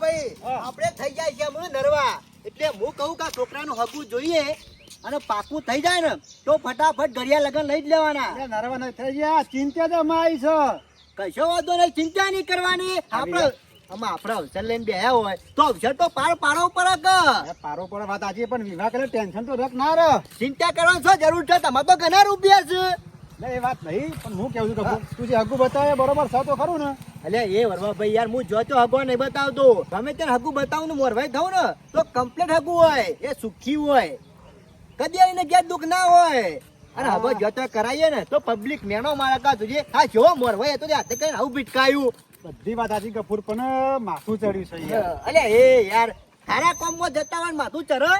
ભાઈ આપણે થઈ જાય છે હમણાં નરવા એટલે હું કહું કે છોકરાનું હગું જોઈએ અને પાકું થઈ જાય ને તો ફટાફટ ઘડિયા લગન લઈ જ લેવાના. નરવા નહીં થઈ ગયા, ચિંતા તો અમારી છે. કશો વાંધો નહીં, ચિંતા નહીં કરવાની. આપણે અવસર લઈને બેહ્યા હોય તો અવસર તો પાર પાડવો પડે કે. પારો પર વાત આજે પણ વિવાહ કરે ટેન્શન તો રખ ના રહે. ચિંતા કરવાની શું જરૂર છે? તમારે તો ઘણા રૂપિયા છે. એ વાત નહીં, પણ હું કેવું છું કે તું જે હગું બતાવે બરોબર છે તો ખરું ને? એટલે એ વરવા ભાઈ યાર, હું જોતો હગો નહીં બતાવતો. ગમે તેને હગું બતાવું ને મોરભાઈ થવું ને તો કમ્પ્લીટ હગું હોય, એ સુખી હોય, કદી આવીને ક્યાં દુઃખ ના હોય. અને હવે જોતો કરાવીએ ને તો પબ્લિક મેનો મારા કા તુજે આ જો મોરભાઈ તો હાથે કઈ આવું ભીટકાયું. બધી વાત આજી કપૂર પણ માથું ચડ્યું છે યાર. અલે એ યાર, સારા કામમાં જતા હોય માથું ચરે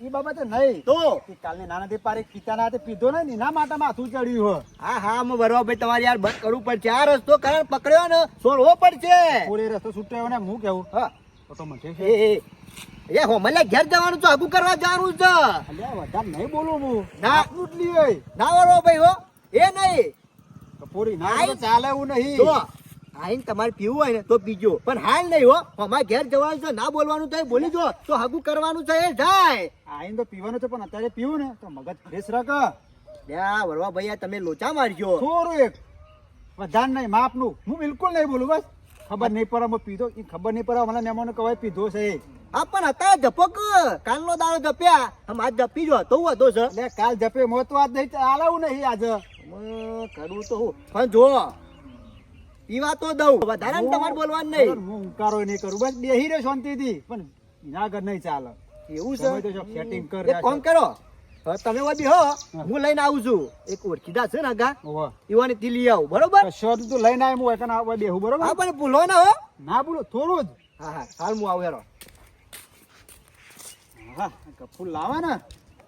એ બાબતે નહીં તો કાલની નાનાથી પારી પિતાના હાથે પીધો ને એના માટે માથું ચડ્યું હોય. હા હા, હું બરોબર ભાઈ તમારે યાર બંધ કરવું પડશે. આ રસ્તો કારણ પકડ્યો ને છોડવો પડશે. પૂરે રસ્તો છૂટ્યો ને હું કેવું હા તો મને એ હો મને ઘેર જવાનું છે, હગું કરવા જવાનું છે. વધારે નહીં બોલું હું ના આટલું જ લઈએ ના બરોબર ભાઈ હો એ નહીં કપૂરી ના તો ચાલે એવું નહીં. તો આઈને તમારે પીવું હોય ને તો પીજો, પણ હાલ નહીં હો. અમારે ઘેર જવાનું છે, ના બોલવાનું થાય બોલી જો તો હગું કરવાનું છે એ જાય. આઈને તો પીવાનું છે પણ અત્યારે પીવું ને તો મગજ ફ્રેશ રાખ. લ્યા વરવા ભાઈ તમે લોચા મારજો થોડું એક વધારે નહીં માપનું. હું બિલકુલ નહીં બોલું, બસ ખબર નહીં પડે હું પીધો એ ખબર નહીં પડે મને મહેમાનો કવાય પીધો છે. હા પણ અત્યારે જપો કાલનો દાડો જપ્યા આમ આજ જપી જો તો વધો છે. એટલે કાલ જપે મોત વાત નહીં આલાવું નહીં આજે કરું તો હું પણ જો પીવા તો દઉં, વધારે તમારે બોલવાનું નહીં. હું ઉંકારો નહીં કરું, બસ બેહી રહ્યો શાંતિથી, પણ એના આગળ નહીં ચાલે એવું તમે તો છે. સેટિંગ કર. એક કામ કરો, હવે તમે વધી હો હું લઈને આવું છું. એક ઓળખીતા છે ને આગા ઈવાની થી લઈ આવું બરોબર. શોધ તું લઈને આવ હું એકને આવ બેહું બરોબર. હા પણ ભૂલો ના હો. ના બોલો થોડું જ. હા હા હાલ હું આવું હેરો. હા કપૂર લાવે ને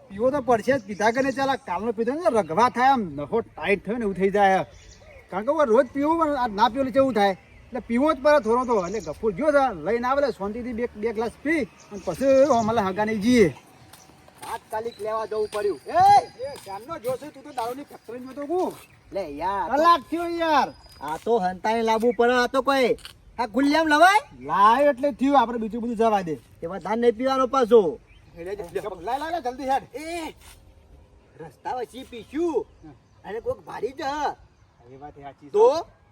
પીવો તો પડશે જ. પીધા કે નહીં ચાલે કાલનો પીધો ને રગવા થાય આમ નખો ટાઈટ થયો ને એવું થઈ જાય. કારણ કે રોજ પીવું પણ આ ના પીવું કેવું થાય એટલે પીવો જ પડે થોડો તો. એટલે ગફૂર જો લઈને આવે શાંતિથી બે ગ્લાસ પી અને પછી અમારે હગા નહીં જઈએ. તાત્કાલિક લેવા જવું પડ્યું. એ ચાંદનો જોશે તું તો દારૂની ફેક્ટરી જોતો હું લે યાર કલાક થયો યાર. આ તો હંતાને લાવવું પડે. આ તો કોઈ આ ગુલ્યામ લવાય લાય એટલે થયું આપણે બીજું બધું જવા દે. એમાં ધાન નહીં પીવાનો પાછો. લાય જલ્દી હેડ. એ રસ્તા વચ્ચે પીશું અને કોઈક ભારી જ એ વાત સાચી તો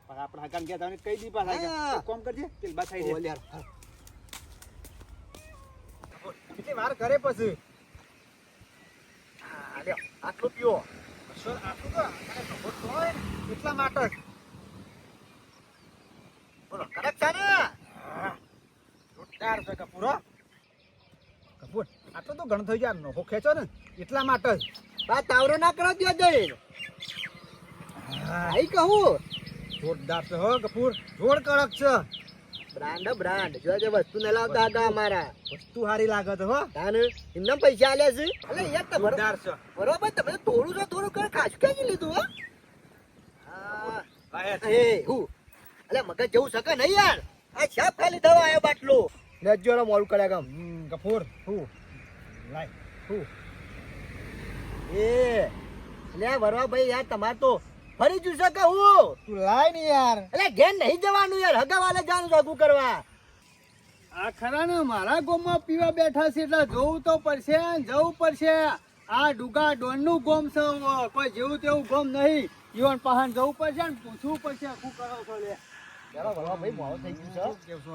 પણ આપણે હગાન ગયા તાને કઈ દી પાછા કોમ કરજે તેલ બસાઈ દે. કેટલી વાર કરે પછી આટલું પીવો. આટલું તો એટલા માટે જ. બોલો કડક છે ને? જોરદાર છે કપૂર હો. કપૂર આટલો તો ઘણો થઈ જાય નોખો ખેંચો ને એટલા માટે જ. બા તાવરો ના કરો દો જઈ. આઈ કહું જોરદાર છે હો કપૂર, જોર કડક છે. બ્રાન્ડ જો જે વસ્તુ ન લાવતા હતા અમારા વસ્તુ સારી લાગે છે હો. તાને એમને પૈસા આલ્યા છે. અલે યાર તમારો જોરદાર છે. બરોબર તમે થોડું છો થોડું કર ખાસું ક્યાં લીધું હો. એ હું અલે મગજ જેવું શકે નહીં યાર. આ શાપ ખાલી દવા આયો બાટલો નજ્જોનો મોડું કર્યા કામ. કપૂર હું લાય હું એ લે વરવા ભાઈ યાર તમાર તો ફરી જુશે કે હું તું લાય ને યાર. એટલે ઘેર નહીં જવાનું યાર, હગાવાલે જવાનું છે હગું કરવા. આ ખરા ને મારા ગોમમાં પીવા બેઠા છે એટલે જોવું તો પડશે જવું પડશે. આ ડુગા ડોનનું ગોમ છે, કોઈ જેવું તેવું ગોમ નહીં. જીવન પહાણ જવું પડશે ને પૂછવું પડશે શું કરો છો લે. ચાલો વરવા ભાઈ મોડો થઈ ગયું છે. કેવું છું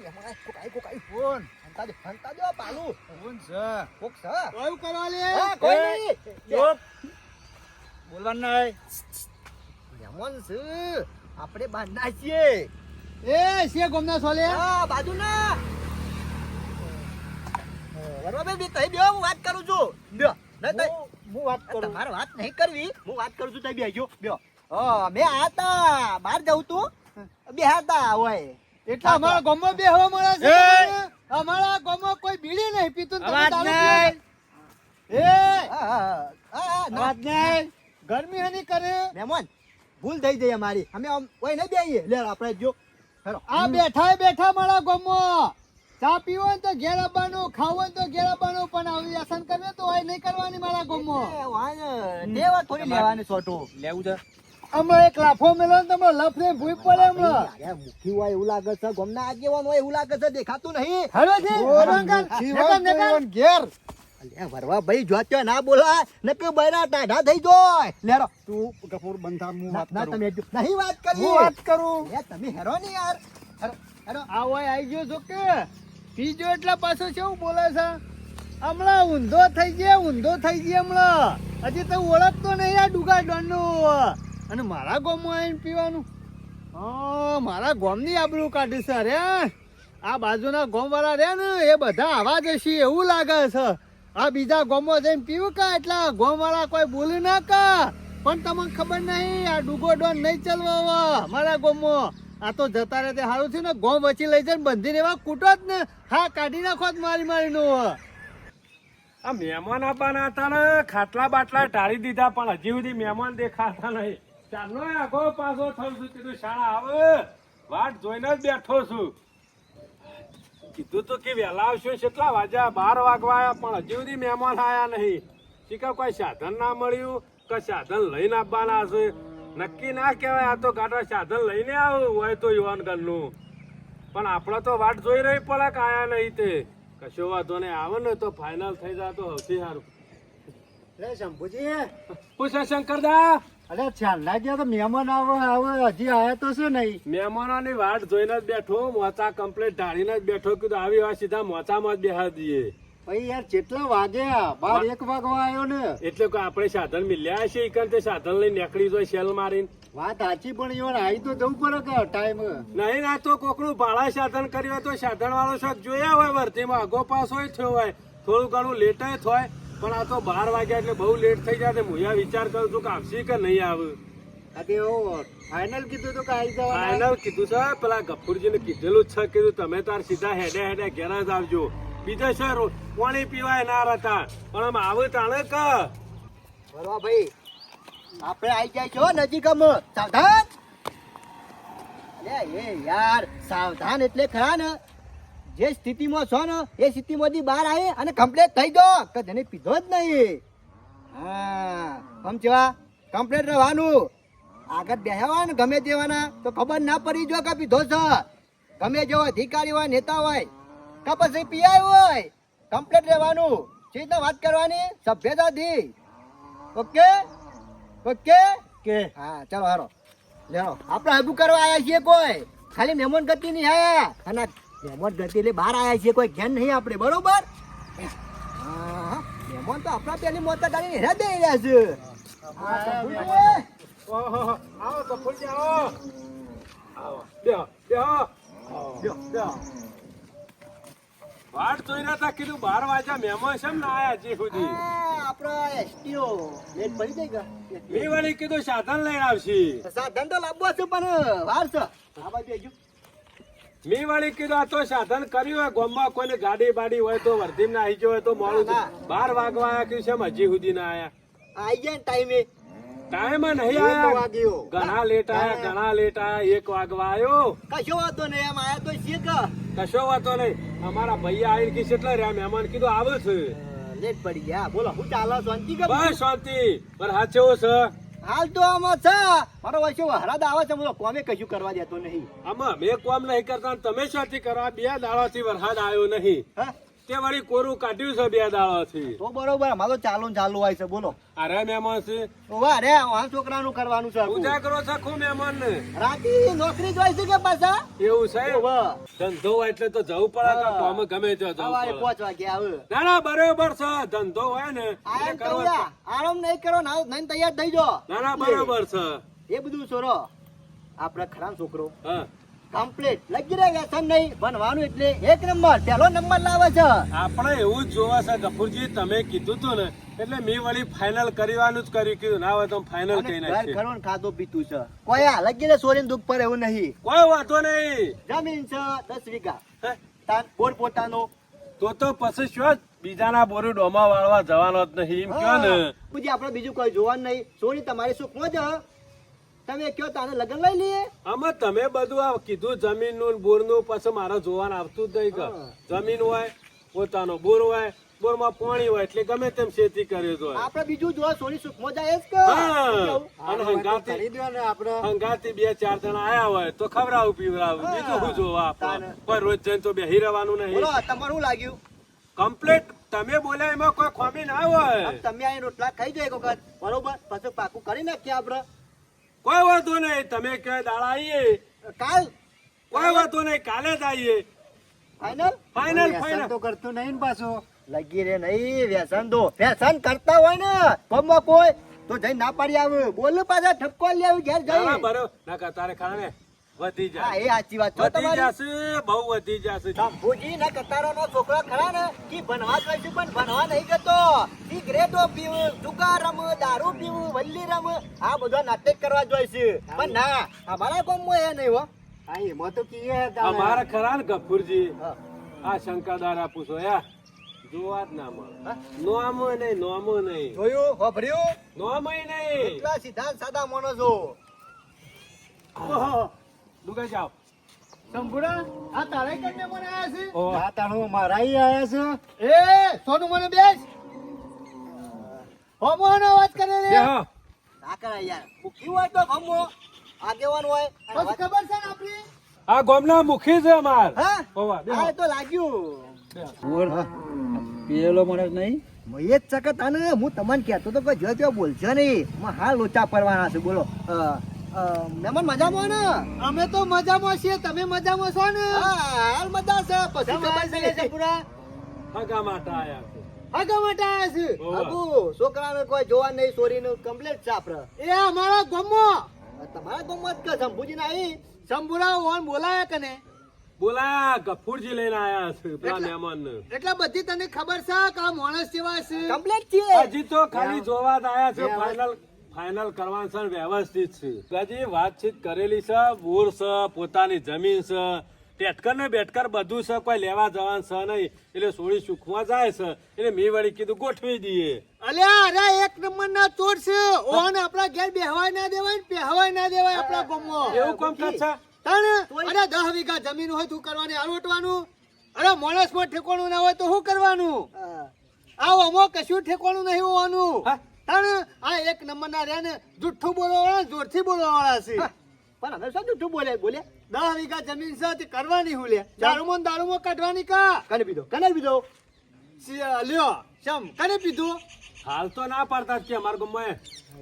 અમે કોકાઈ ફોન હંતા દો પાલુ ફોન છે કોક છે. કયું કરવા લે. હા, કોઈ નહીં. ચૂપ બોલવાનું નહીં. મહેમાન છે આપણે બાંધના છીએ. એ છે ગોમના સોલે. હા બાજુના વરવા ભાઈ બે તઈ બેહો, હું વાત કરું છું. બેહો નહીં તઈ હું વાત કરું. તમારે વાત નહીં કરવી, હું વાત કરું છું. તઈ બેહજો બેહો. મેં આતા બહાર જવું તું બેહાતા હોય એટલે અમારા ગામમાં બેહવા મળે છે. અમારા ગામમાં કોઈ બીડી નહીં પીતું. અવાજ નહીં. અવાજ નહીં. ગરમી હની કરે. મહેમાન ભૂલ થઈ જાય અમારી. અમે કોઈ નહીં બેહીએ. લે આપણે જો આ બેઠા મારા ગામમાં ચા પીવો ને તો ઘેર આવવાનું, ખાવું ને તો ઘેર આવવાનું, પણ આવી આસન કરવે તો હોય નહીં કરવાની મારા ગામમાં. દેવા થોડી લેવાની છોટું લેવું છે હમણાં એક લાફો મેલો ને તમે લફને ભૂઈ પડે હમણાં. અરે મુખી હોય એવું લાગે છે, ગોમના આગેવાન હોય એવું લાગે છે, દેખાતું નહીં. હેલો છે ઘેર અલ્યા વરવા ભાઈ જો ત્યાં ના બોલાય નકે બૈરા ટાઢા થઈ જોય. લેરો તું ગફુર બંધા હું ના વાત ના, કરું. તમે જો- નહીં વાત કરી. હું વાત કરું. એ તમે હેરો ને યાર. હેરો, હેરો. આ હોય આઈ ગયો છો કે પીજો એટલે પાછો કેવું બોલે છે હમણાં ઊંધો થઈ ગયા હમણાં હજી તો ઓળખતો નહીં આ ડુગા ડોનનું અને મારા ગામમાં આવીને પીવાનું મારા ગામની આબરૂ કાઢી છે રે આ બાજુના ગામવાળા રે ને એ બધા આવા જશે એવું લાગે છે આ બીજા ગામમાં જઈને પીવું કા એટલા ગામવાળા કોઈ બોલી ના કા પણ તમને ખબર નહીં આ ડુગો ડોન નહીં ચલવા મારા ગામમાં આ તો જતા રહે તે સારું થયું ને ગોમ વચ્ચે લઈ જઈને બંધીને એવા કૂટો જ ને હા કાઢી નાખો જ મારી નો આ મહેમાન આવવાના હતા ને ખાટલા બાટલા ઢાળી દીધા પણ હજી સુધી મહેમાન દેખાતા નહીં ચાલો આગો પાછો થયું છું કીધું શાળા આવે વાટ જોઈને જ બેઠો છું કીધું તો કે વહેલા આવશો કેટલા વાગ્યા 12 વાગવા આવ્યા પણ હજી સુધી મહેમાન આવ્યા નહીં શીખા કોઈ સાધન ના મળ્યું કે સાધન લઈને આવવાના હશે નક્કી ના કહેવાય આ તો ગાડા સાધન લઈને આવું હોય તો યુવાન ઘરનું પણ આપણે તો વાટ જોઈ રહી પડે કે આયા નહીં તે કશો વાંધો નહીં આવે ને તો ફાઇનલ થઈ જાય તો સૌથી સારું લે શંભુજી પૂછે શંકરદા અરે ચાલ લાગ્યા તો મહેમાન આવે હજી આયા તો છે નહીં મહેમાનોની વાટ જોઈને જ બેઠો મોચા કમ્પ્લીટ ઢાળીને જ બેઠો કીધું આવી વાત સીધા મોચામાં જ બેહાડી દઈએ ભાઈ યાર કેટલા વાગ્યા 12-1 વાગવા આવ્યો ને એટલે કે આપણે સાધન મિલ્યા છે ઈકન તે સાધન લઈને નીકળી જાય શેલ મારીને વાત સાચી પણ ઈવન આવી તો જવું પડે કે ટાઈમ નહીં ના તો કોકનું ભાડા સાધન કર્યું હોય તો સાધન વાળો શોખ જોયા હોય વર્તીમાં આગો પાસ હોય થયો હોય થોડું ઘણું લેટ થાય પણ આ તો 12 વાગ્યા એટલે બહુ લેટ થઈ જાય હું આ વિચાર કરું છું કે આવશે કે નહીં આવે ફાઇનલ કીધું તો કે આવી જવા ફાઇનલ કીધું છે પેલા ગફુરજીને કીધેલું જ છે કીધું તમે તાર સીધા હેડે હેડે ઘેર જ આવજો બીજા છે પાણી પીવાય ના રહેતા પણ આમ આવે તાણે કે વરવા ભાઈ આપણે આવી જાય છો નજીક સાવધાન. લે એ યાર સાવધાન એટલે ખરા ને જે સ્થિતિમાં છો ને એ સ્થિતિમાંથી બહાર આવી અને કમ્પ્લીટ થઈ ગયો કે જેને પીધો જ નહીં. હા સમજવા કમ્પ્લીટ રહેવાનું. આગળ બેહવા ને ગમે તેવાના તો ખબર ના પડી જો કે પીધો છે. ગમે જેવો અધિકારી હોય નેતા હોય કે પછી પીઆઈ હોય કમ્પ્લીટ રહેવાનું. જે રીતના વાત કરવાની સભ્યતાથી. ઓકે ઓકે કે હા ચાલો હારો લેવો આપણે હગું કરવા આવ્યા છીએ કોઈ ખાલી મહેમાન ગતિ નહીં આયા અને મહેમાન ગતિ એટલે બહાર આવ્યા છીએ કોઈ જ્ઞાન નહીં આપણે બરોબર હા મહેમાન તો આપણા પેલી મોટા ગાડી હેરા દઈ રહ્યા છે. હા, સંભુજી. ઓહો આવો ગફુરજી આવો આવો બેહો બેહો જો, જો. વાટ જોઈ રહ્યા કીધું 12 વાગ્યા મહેમાન છે ને આયા હજી સુધી આ આપણો STO લેટ પડી જાય કે? મેં વળી કીધું સાધન લઈને આવશે સાધન તો લાવવો છે પણ વાર છે આ બાજુ આવજો. મેં વળી કીધું આ તો સાધન કર્યું હોય ગામમાં કોઈને ગાડી બાડી હોય તો વર્ધીમ ના આવી હોય તો મોડું ના, 12 વાગવા આવ્યા કે છે હજી સુધી ના આયા આઈ ગયા ને ટાઈમે ટાઈમ નહીં એક આયા વાગ્યો. ઘણા લેટ આયા ઘણા લેટ આયા 1 વાગવા આવ્યો કશો વાંધો નહીં એમ આયા તો છીએ કે કશો વાતો નહીં અમારા ભૈયા આવીને કીધું કેટલા રહ્યા મહેમાન કીધું આવે છે લેટ પડી ગયા બોલો હું ચાલો શાંતિ કે બસ શાંતિ પણ હાચેવો છે હાલ તો આમાં છે મારો વચ્ચે હરાદ આવે છે બોલો કોમે કશું કરવા દેતો નહીં. આમાં મેં કોમ નહીં કરતા ને તમે શાંતિ કરવા 2 દાડાથી વરસાદ આવ્યો નહીં હા તે વળી કોરું કાઢ્યું છે 2 દાડાથી તો બરોબર અમારો ચાલુ ને ચાલુ હોય છે બોલો અરે મહેમાન છે વાહ રે આ છોકરાનું કરવાનું છે આખું. પૂજા કરો છો ખું મહેમાન ને રાતી નોકરી જોઈ છે કે પાછા એવું છે વાહ ધંધો હોય એટલે તો જવું પડે કે કોમ ગમે ત્યાં જવું સવારે પડે 5 વાગે આવે ના ના બરોબર છે ધંધો હોય ને એટલે આરામ કરવો કરો યા. આરામ નહીં કરો ના નહીં તૈયાર થઈ જાઓ. ના ના બરોબર છે એ બધું છોરો આપણે ખરા છોકરો હા કમ્પ્લીટ લગી રહ્યા વ્યસન નહીં ભણવાનું એટલે 1 નંબર પહેલો નંબર લાવે છે. આપણે એવું જ જોવા છે ગફુરજી તમે કીધું તું ને એટલે મેં વળી ફાઇનલ કરવાનું જ કર્યું કીધું ના હોય તો ફાઇનલ અને કહી ઘર નાખીએ ખરો ને ખાધું પીતું છે કોઈ આ લગીને સોરીને દુઃખ પર એવું નહીં. કોઈ વાંધો નહીં જમીન છે 10 વીઘા હે? તાર પોર પોતાનો તો પછી શું બીજાના બોરું ડોમા વાળવા જવાનો જ નહીં એમ કયો ને પછી આપણે બીજું કોઈ જોવાનું નહીં. સોરી તમારી સુખમાં જ તમે કયો તાને લગન લઈ લઈએ. આમાં તમે બધું આ કીધું જમીનનું બોરનું પછી મારે જોવાનું આવતું જ નહીં કે જમીન હોય પોતાનો બોર હોય બોરમાં પાણી હોય એટલે ગમે તેમ ખેતી કરે તો આપણે બીજું જો સોની સુખમાં જાય જ કે હા. અને કરી હંગાતી દો ને આપણે હંગાતી 2-4 જણા આયા હોય તો ખવડાવું પીવડાવું બીજું શું જોવા આપણે કોઈ રોજ જઈને તો બેહી રહેવાનું નહીં. બોલો તમારું શું લાગ્યું? કમ્પ્લીટ તમે બોલ્યા એમાં કોઈ ખામી ના હોય. તમે આ રોટલા ખાઈ જાય એક વખત બરોબર પછી પાકું કરી નાખીએ આપણે કોઈ વાંધો નહીં. તમે કે દાડા આવીએ કાલ કોઈ વાંધો નહીં. કાલે જ આવીએ. ફાઈનલ ફાઇનલ વ્યસન ફાઇનલ. તો કરતું નહીં ને પાછો. લગી રે નહીં વ્યસન તો વ્યસન કરતા હોય ને ગમમાં કોઈ તો જઈ ના પાડી આવે બોલ પાછા ઠપકો લે આવી ઘેર જઈ બરોબર ના કર તારે ખરા ને વધી હા જાય એ સાચી વાત છે વધી તમારી જશે બહુ વધી જશે. શંભુજી ના કતારોનો છોકરો ખરા ને ઈ ભણવા જાય છે પણ ભણવા નહીં જતો સિગરેટો પીવું જુગાર રમ દારૂ પીવું વલ્લી રમ આ બધા નાટક કરવા જોઈએ છે પણ ના અમારા ગામમાં એ નહીં હો હા એમાં તો કીએ તારે. અમારા ખરા ને ગફુરજી હા. આ શંકાદાર પૂછો યા જોવા જ ના મળે. નોમો નહીં નોમો નહીં જોયું હોભર્યું નોમય નહીં. એટલા સીધા ને સાદા માણસો ઓહો, દુકાન જાઓ. શંભુડા, આ તારે કેમ મહેમાન આયા છે? ઓહો. આ તારું મારા ઈ આયા છે. એ સોનું મને બેસ હોમોનો અવાજ કરે રે બેહો. ના કરાય યાર ભૂખી હોય તો ગમો આગેવાન હોય પછી ખબર છે ને આપણી? આ ગામના મુખી છે અમાર. હા ઓવા, બેહો. હા એ તો લાગ્યું બેહો. પીએલો મને નહીં. મય જ સકત આને હું તમને કહેતો તો કે જો તે બોલશે નહીં માં હાલ લોચા પડવાના છે બોલો મહેમાન મજામાં ને અમે તો મજામાં છીએ, તમે મજામાં છો ને? હા હાલ મજા છે પછી ખબર ખબર છે પૂરા હગા માટે આયા છે. આગા માટે આયા છે. ઓવા. અબુ છોકરાને કોઈ જોવા નહીં સોરીનું કમ્પ્લીટ છે આપણે એ અમારા ગામમાં તમારા ગામમાં જ કે શંભુજી ના અહીં શંભુડા ઓન બોલાયા કને બોલા ગફુરજી લઈને આયા છે પેલા મહેમાન ને. એટલે બધી તને ખબર છે કે આ માણસ જેવા છે. કમ્પ્લીટ છે હજી તો ખાલી જોવા જ આયા છે. ફાઇનલ કરવાનું છે ને વ્યવસ્થિત છે. હજી વાતચીત કરેલી છે. બોર છે, પોતાની જમીન છે, ટેટકર ને બેટકર બધું છે. કોઈ લેવા જવાનું છે નહીં એટલે સોળી સુખમાં જાય છે એટલે મેં વળી કીધું ગોઠવી દઈએ. અલ્યા અરે એક નંબર ના ચોર છે. ઓન આપણા ઘેર બેહવાય ના દેવાય ને પહેવાય ના દેવાય આપણા ગામમાં. એવું કામ કરશે? તાણે અરે 10 વીઘા જમીન હોય તું કરવાની આરોટવાનું. અરે માણસ માં ઠેકોણું ના હોય તો શું કરવાનું? આવો અમો કશું ઠેકોણું નહીં હોવાનું. હા? તાણે આ એક નંબર ના રે ને જુઠ્ઠું બોલવા વાળા જોરથી બોલવા વાળા છે. પણ હવે શું જૂઠું બોલે 10 વીઘા જમીન છે તે કરવાની હું લે દારૂમાં કાઢવાની કા કને બીજો લ્યો શમ કને પીધું હાલ તો ના પાડતા જ કે અમારા ગામમાં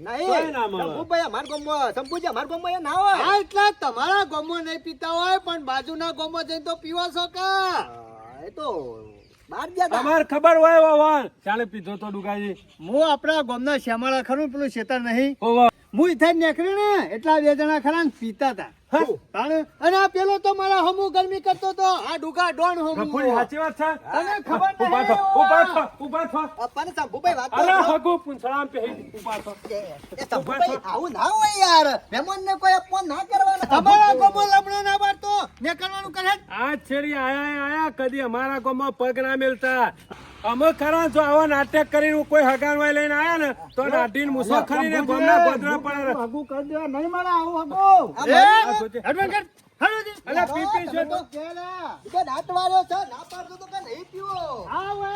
નહીં કોઈ ના મળે. શંભુભાઈ અમારા ગામમાં શંભુજી અમારા ગામમાં એ ના હોય હા એટલા તમારા ગામમાં નહીં પીતા હોય પણ બાજુના ગામમાં જઈને તો પીવા છો કા એ તો બહાર ગયા તા. અમારે ખબર હોય વાવણ ચાલે પીધો તો ડુગાજી. હું આપણા ગામના શ્યામાળા ખરું પેલું શેતર નહીં ઓવા. હું ઇથે નીકળી ને એટલા 2 જણા ખરા ને પીતા હતા. તાણે અને આ પેલો તો મારા હમુ ગરમી કરતો તો આ ડુગા ડોન હમુ ગફુરી સાચી વાત છે? તને ખબર નહીં ઊભા થો, ઊભા થો, ઊભા થો. પણ શંભુભાઈ વાત અરે કરો. હગુ પૂંછડામાં પહેરી ઊભા થો. એ શંભુભાઈ આવું ના હોય યાર મહેમાનને કોઈ અપમાન ના કરવાના તમારા ગામમાં લમણો ના બાળતો ને કરવાનું કરે જ. આ છેડી આયા કદી અમારા ગામમાં પગ ના મેલતા. અમે ખરા જો આવા નાટક કરીને કોઈ હગાન વાય લઈને આયા ને તો નાટીન મુસો ખરીને ગામના ગોદરા પડે. હગું કરી દેવા નહીં મળે આવું હગું. આ સોચે. એડવોકેટ હાલો જી. અલા પીપી છે તો. કેલા તો દાંત વાળ્યો છે ના પાડતો તો કે નહીં પીવો આવે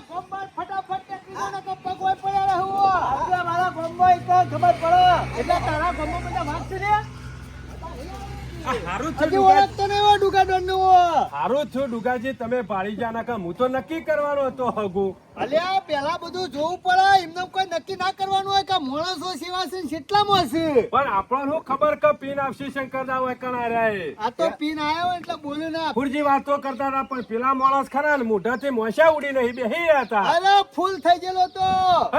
ગોમ્બર ફટાફટ ટેકરી દો કે પગ હોય પડ્યા રહો. આજે મારા ગોમ્બર તો ખબર પડે એટલે તારા ગોમ્બર બધા વાત છે ને આ હારું જ છે હજી ડુગા. ઓળખતો નહીં હોય ડુગા ડોન નું. હારું જ છું ડુગાજી તમે પાડી જા નાખા હું તો નક્કી કરવાનો હતો હગુ. અલ્યા પેલા બધું જોવું પડે એમને કોઈ નક્કી ના કરવાનું હોય કે માણસો સેવા છે ને કેટલામાં છે. પણ આપણને શું ખબર કે પીન આવશે શંકરદા હોય કણા રે. આ તો પીન આવ્યો હોય એટલે બોલ્યું ના. ફુરજી વાતો કરતા હતા પણ પેલા માણસ ખરા ને મોઢાથી મોશા ઉડી નહીં બેહી રહ્યા હતા. અરે ફૂલ થઈ ગયેલો તો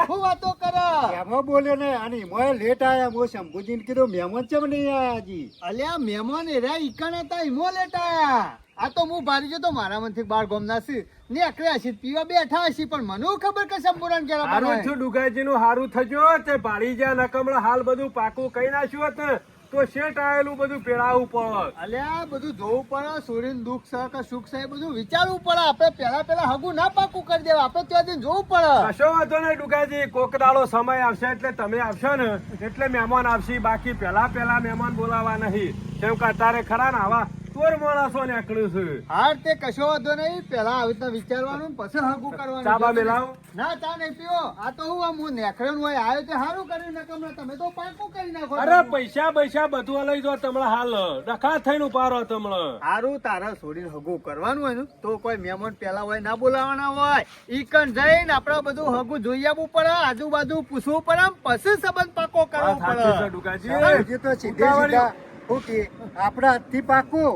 શું વાતો કરે. એમાં બોલ્યો ને અને એમાં લેટ આયા હું શંભુજીને કીધું મહેમાન ચમ નહીં આયા હજી. અલ્યા મહેમાન એરા ઈકણ હતા ઈમો લેટાયા. આ તો હું ભારી ગયો તો મારા મનથી બાર ગોમના છે ને અકરે હશે પીવા બેઠા હશે પણ મને શું ખબર કે સંપૂર્ણ કેરા હારું બનાવે. થયું ડુગાજીનું હારું થજો તે પાડી જા નકમડા હાલ બધું પાકું કઈ નાખ્યું હોત ને તો શેઠ આયેલું બધું પેળાવું પડત. અલ્યા બધું જોવું પડે સૂર્યનું દુઃખ છે કે સુખ છે એ બધું વિચારવું પડે. આપણે પેલા હગું ના પાકું કરી દેવા આપણે ત્યાં જઈને જોવું પડે. કશો વાંધો નહીં ડુગાજી કોક દાડો સમય આવશે એટલે તમે આવશો ને એટલે મહેમાન આવશે બાકી પેલા મહેમાન બોલાવા નહીં કેમ કે અત્યારે ખરા ને આવા ચોર માણસો નીકળ્યું છે હાર તે કશો વાંધો નહીં પેલા આવી રીતના વિચારવાનું પછી હગું કરવાનું ચાબા મેલાવ ના ચા નહીં પીવો આ તો હું આમ હું નેકળ્યો હોય આવ્યો તે સારું કર્યું નકમ તમે તો પાકું કરી નાખો અરે પૈસા બધું લઈ જો તમણે હાલ ડખા થઈને ઉપારો તમણે સારું તારા છોડીને હગું કરવાનું હોય ને તો કોઈ મહેમાન પેલા હોય ના બોલાવાના હોય ઈ કણ જઈને આપડે બધું હગું જોઈ આવવું પડે આજુબાજુ પૂછવું પડે આમ પછી સંબંધ પાકો કરવો વાત સાચી છે, પડે ડુકાજી. હજી તો સીધે સીધા શું કે આપણા હાથથી પાકું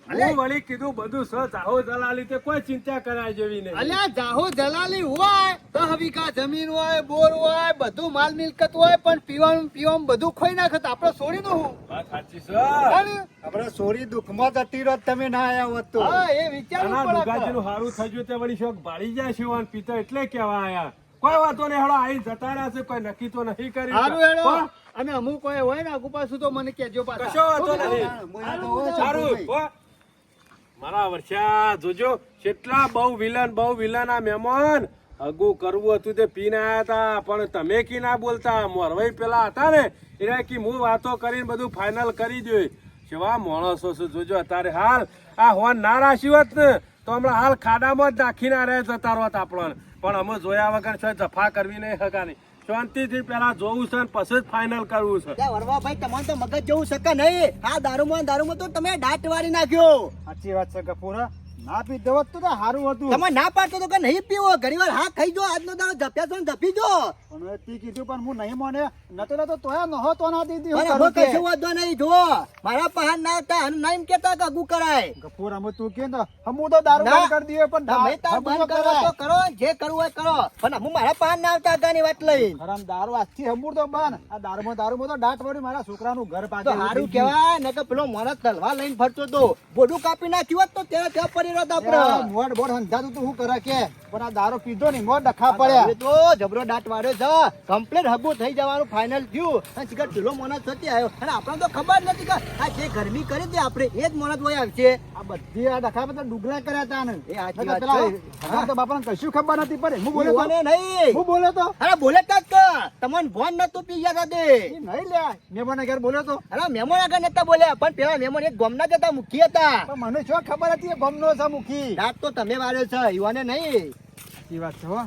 હું વળી કીધું બધું સચ આહો દલાલી તે કોઈ ચિંતા કરાય જેવી નહીં અલ્યા જાહો દલાલી હોય 10 વીઘા જમીન હોય બોર હોય બધું માલ મિલકત હોય પણ પીવાનું બધું ખોઈ નાખે તો આપણે છોડી દઉં વાત સાચી છે આપણે સોરી દુઃખમાં જતી રહો તમે ના આયા હોત તો હા એ વિચારવું આના પડે ડુગાજીનું હારું થઈ ગયું તે વળી શોખ ભાળી જાય છે વાન પિતા એટલે કેવા આયા કોઈ વાતો નહીં હેડો આઈને જતા રહ્યા છે કોઈ નક્કી તો નહીં કરી સારું હેડો અને અમુક કોઈ હોય ને આગુ પાછું તો મને કહેજો પાછા કશો વાંધો નહીં. મોયા તો હોય સારું શંભુભાઈ. હો. મારા વર્ષા જોજો કેટલા બહુ વિલન આ મહેમાન હગું કરવું હતું તે પીને આયા હતા પણ તમે કી ના બોલતા મોરવાઈ પેલા હતા ને એને કી હું વાતો કરીને બધું ફાઇનલ કરી દો કેવા માણસો છે જોજો અત્યારે હાલ આ હોન ના રાશી હોત ને તો હમણાં હાલ ખાડામાં જ નાખીને રહે જતા રોત આપણને પણ અમે જોયા વગર છે જફા કરવી નહીં હગાની શાંતિથી પેલા જોવું છે ને પછી જ ફાઇનલ કરવું છે ત્યાં વરવાભાઈ તમને તો મગજ જેવું શકે નહીં આ દારૂમાં તો તમે દાટ વાળી નાખ્યો સાચી વાત છે ગફુરા ના પી દેવત તો સારું હતું તમે ના પાડતો તો કે નહીં પીવો ઘણી વાર હા ખાઈ જો આજનો દાડો જપ્યા છો ને જપી જો પણ એ તી કીધું પણ હું નહીં મને નતો તોયા નહો તો ના દીધી હું પણ કરું હવે કે? કશું વાંધો નહીં જો મારા પહાડ ના હતા અને ના એમ કેતા કે અગુ કરાય ગફુર અમે તું કે ને હમું તો દારૂ ના. બંધ કરી દઈએ પણ તમે તાર હમું બંધ તો કરો તો કરાય. કરો જે કરવું હોય કરો પણ હું મારા પહાડ ના આવતા ગાની વાત લઈ હરામ દારૂ આજથી હમું તો બંધ આ દારૂમાં તો દાટ વળી મારા છોકરાનું ઘર તો પાછળ સારું કેવાય ને કે પેલો માણસ તલવાર લઈને ફરતો તો બોડું કાપી નાખ્યું હોત તો ત્યાં પડી રહ્યો આપડે મોડ બોડ હંધાતું તું શું કરે કે પણ આ દારૂ પીધો ને મોડ ડખા પડ્યા તો જબરો દાટ વાળ્યો છે કમ્પ્લીટ હગું થઈ જવાનું ફાઇનલ થયું અને શિખર ઢીલો માણસ થતી આવ્યો અને આપણને તો ખબર નથી કે આ જે ગરમી કરી હતી આપણે એ જ માણસ હોય આવશે આ બધી આ ડખા બધા ડુગરા કર્યા હતા ને એ સાચી નકર વાત પેલા છે. હરામ તો બાપાને કશું ખબર નથી પડે હું બોલ્યો તો યુવાને નહીં હું બોલ્યો તો અરે બોલે તા જ કે તમને ભોન નતું પી ગયા સાથે એ નહીં લ્યા મેં મને ઘેર બોલ્યો તો અરે મહેમાન આગળ નતા બોલ્યા પણ પેલા મહેમાન એક ગોમના જતા મુખી હતા પણ મને શું ખબર હતી એ ગમનો છે મુખી દાંત તો તમે વાળ્યો છે યુવાને નહીં સાચી વાત છે હો